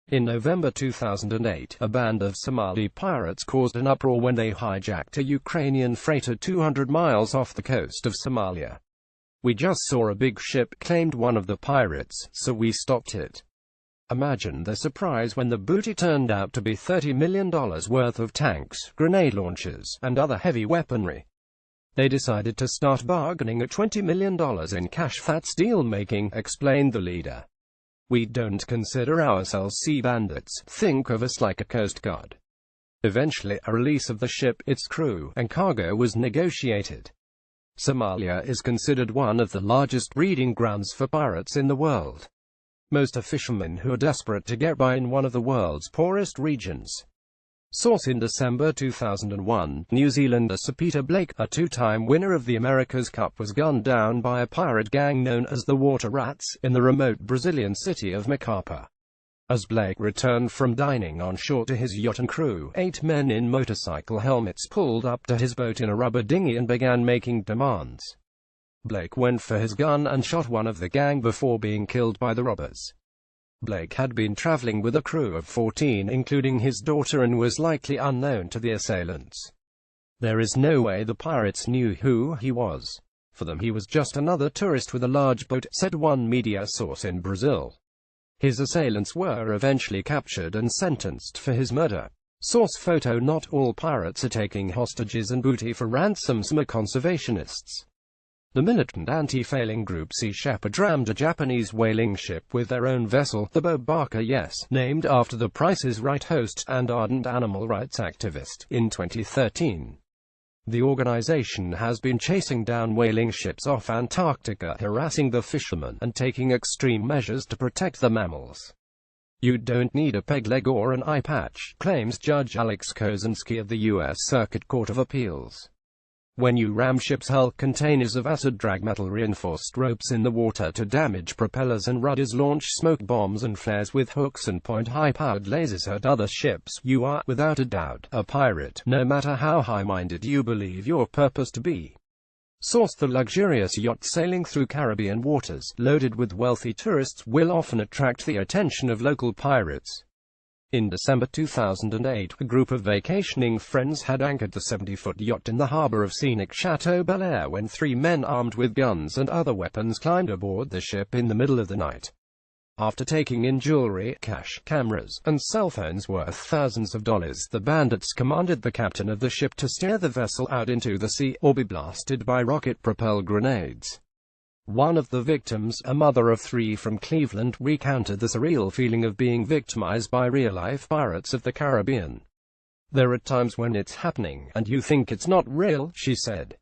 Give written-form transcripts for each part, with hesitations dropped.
In November 2008, a band of Somali pirates caused an uproar when they hijacked a Ukrainian freighter 200 miles off the coast of Somalia. "We just saw a big ship," claimed one of the pirates, "so we stopped it." Imagine their surprise when the booty turned out to be $30 million worth of tanks, grenade launchers, and other heavy weaponry. "They decided to start bargaining at $20 million in cash. That's deal-making," explained the leader. "We don't consider ourselves sea bandits. Think of us like a coast guard." Eventually, a release of the ship, its crew, and cargo was negotiated. Somalia is considered one of the largest breeding grounds for pirates in the world. Most are fishermen who are desperate to get by in one of the world's poorest regions. Source: in December 2001, New Zealander Sir Peter Blake, a two-time winner of the America's Cup, was gunned down by a pirate gang known as the Water Rats, in the remote Brazilian city of Macapa. As Blake returned from dining on shore to his yacht and crew, 8 men in motorcycle helmets pulled up to his boat in a rubber dinghy and began making demands. Blake went for his gun and shot one of the gang before being killed by the robbers. Blake had been traveling with a crew of 14, including his daughter, and was likely unknown to the assailants. "There is no way the pirates knew who he was. For them he was just another tourist with a large boat," said one media source in Brazil. His assailants were eventually captured and sentenced for his murder. Source photo: not all pirates are taking hostages and booty for ransom. Some are conservationists. The militant anti-whaling group Sea Shepherd rammed a Japanese whaling ship with their own vessel, the Bob Barker Yes, named after the Price is Right host and ardent animal rights activist, in 2013. The organization has been chasing down whaling ships off Antarctica, harassing the fishermen, and taking extreme measures to protect the mammals. "You don't need a peg leg or an eye patch," claims Judge Alex Kozinski of the U.S. Circuit Court of Appeals. "When you ram ships' hull, containers of acid drag metal-reinforced ropes in the water to damage propellers and rudders, launch smoke bombs and flares with hooks, and point high-powered lasers at other ships, you are, without a doubt, a pirate, no matter how high-minded you believe your purpose to be." Source: the luxurious yacht sailing through Caribbean waters, loaded with wealthy tourists, will often attract the attention of local pirates. In December 2008, a group of vacationing friends had anchored the 70-foot yacht in the harbor of scenic Chateau Bel Air when 3 men armed with guns and other weapons climbed aboard the ship in the middle of the night. After taking in jewelry, cash, cameras, and cell phones worth thousands of dollars, the bandits commanded the captain of the ship to steer the vessel out into the sea, or be blasted by rocket-propelled grenades. One of the victims, a mother of 3 from Cleveland, recounted the surreal feeling of being victimized by real-life pirates of the Caribbean. "There are times when it's happening, and you think it's not real," she said.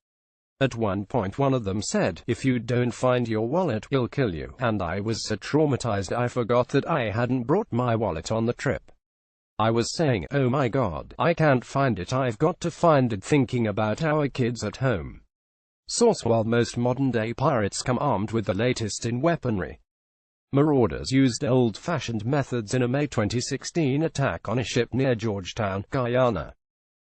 At one point one of them said, "If you don't find your wallet, he'll kill you, and I was so traumatized I forgot that I hadn't brought my wallet on the trip. I was saying, oh my God, I can't find it, I've got to find it," thinking about our kids at home. Source: while most modern-day pirates come armed with the latest in weaponry, marauders used old-fashioned methods in a May 2016 attack on a ship near Georgetown, Guyana.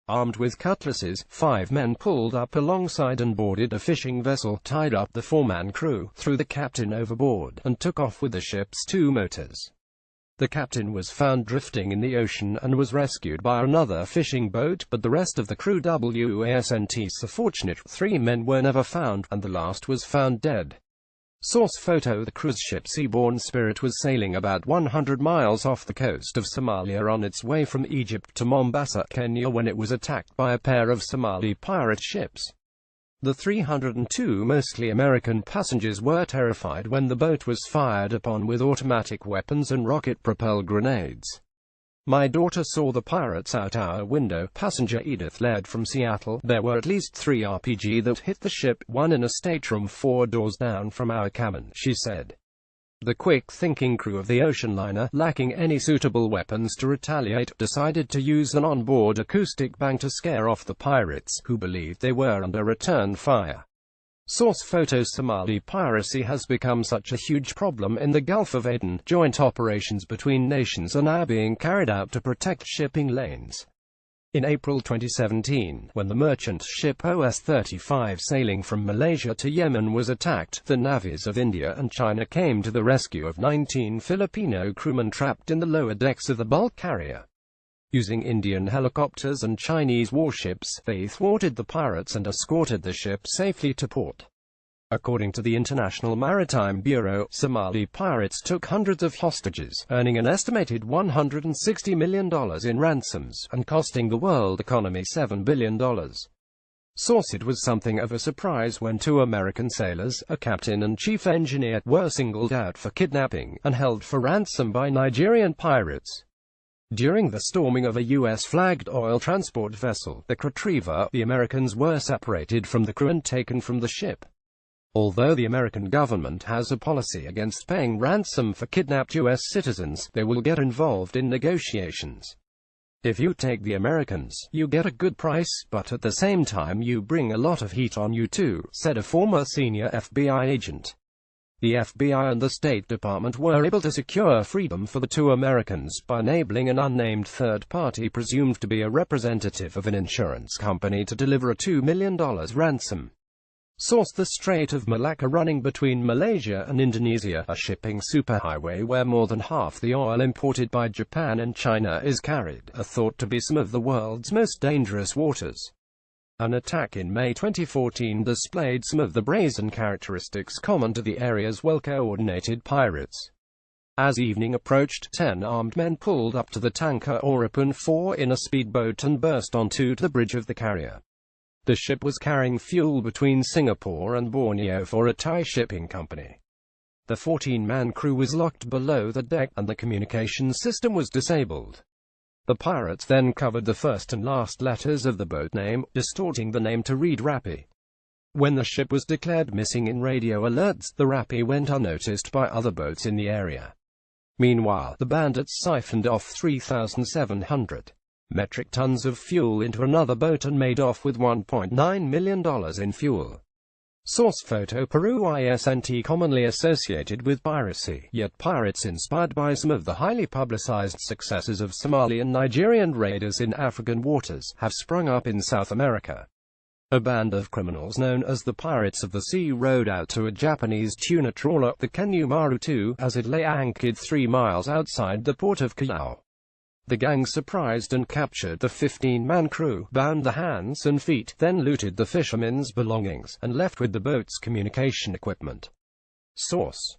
Armed with cutlasses, 5 men pulled up alongside and boarded a fishing vessel, tied up the 4-man crew, threw the captain overboard, and took off with the ship's 2 motors. The captain was found drifting in the ocean and was rescued by another fishing boat, but the rest of the crew wasn't so fortunate. 3 men were never found, and the last was found dead. Source photo: the cruise ship Seabourn Spirit was sailing about 100 miles off the coast of Somalia on its way from Egypt to Mombasa, Kenya, when it was attacked by a pair of Somali pirate ships. The 302 mostly American passengers were terrified when the boat was fired upon with automatic weapons and rocket-propelled grenades. "My daughter saw the pirates out our window," passenger Edith Laird from Seattle. "There were at least 3 RPG that hit the ship, one in a stateroom 4 doors down from our cabin," she said. The quick-thinking crew of the ocean liner, lacking any suitable weapons to retaliate, decided to use an onboard acoustic bang to scare off the pirates, who believed they were under return fire. Source photo: Somali piracy has become such a huge problem in the Gulf of Aden. Joint operations between nations are now being carried out to protect shipping lanes. In April 2017, when the merchant ship OS-35 sailing from Malaysia to Yemen was attacked, the navies of India and China came to the rescue of 19 Filipino crewmen trapped in the lower decks of the bulk carrier. Using Indian helicopters and Chinese warships, they thwarted the pirates and escorted the ship safely to port. According to the International Maritime Bureau, Somali pirates took hundreds of hostages, earning an estimated $160 million in ransoms, and costing the world economy $7 billion. Source: It was something of a surprise when two American sailors, a captain and chief engineer, were singled out for kidnapping, and held for ransom by Nigerian pirates. During the storming of a U.S.-flagged oil transport vessel, the Retriever, the Americans were separated from the crew and taken from the ship. Although the American government has a policy against paying ransom for kidnapped U.S. citizens, they will get involved in negotiations. If you take the Americans, you get a good price, but at the same time you bring a lot of heat on you too, said a former senior FBI agent. The FBI and the State Department were able to secure freedom for the two Americans by enabling an unnamed third party presumed to be a representative of an insurance company to deliver a $2 million ransom. Source: The Strait of Malacca, running between Malaysia and Indonesia, a shipping superhighway where more than half the oil imported by Japan and China is carried, are thought to be some of the world's most dangerous waters. An attack in May 2014 displayed some of the brazen characteristics common to the area's well-coordinated pirates. As evening approached, 10 armed men pulled up to the tanker Orapun 4 in a speedboat and burst onto the bridge of the carrier. The ship was carrying fuel between Singapore and Borneo for a Thai shipping company. The 14-man crew was locked below the deck, and the communications system was disabled. The pirates then covered the first and last letters of the boat name, distorting the name to read Rapi. When the ship was declared missing in radio alerts, the Rapi went unnoticed by other boats in the area. Meanwhile, the bandits siphoned off 3,700 metric tons of fuel into another boat and made off with $1.9 million in fuel. Source: Photo: Peru. Isn't commonly associated with piracy, yet pirates inspired by some of the highly publicized successes of Somali and Nigerian raiders in African waters, have sprung up in South America. A band of criminals known as the Pirates of the Sea rowed out to a Japanese tuna trawler, the Kenyu Maru 2, as it lay anchored 3 miles outside the port of Callao. The gang surprised and captured the 15-man crew, bound the hands and feet, then looted the fishermen's belongings, and left with the boat's communication equipment. Source: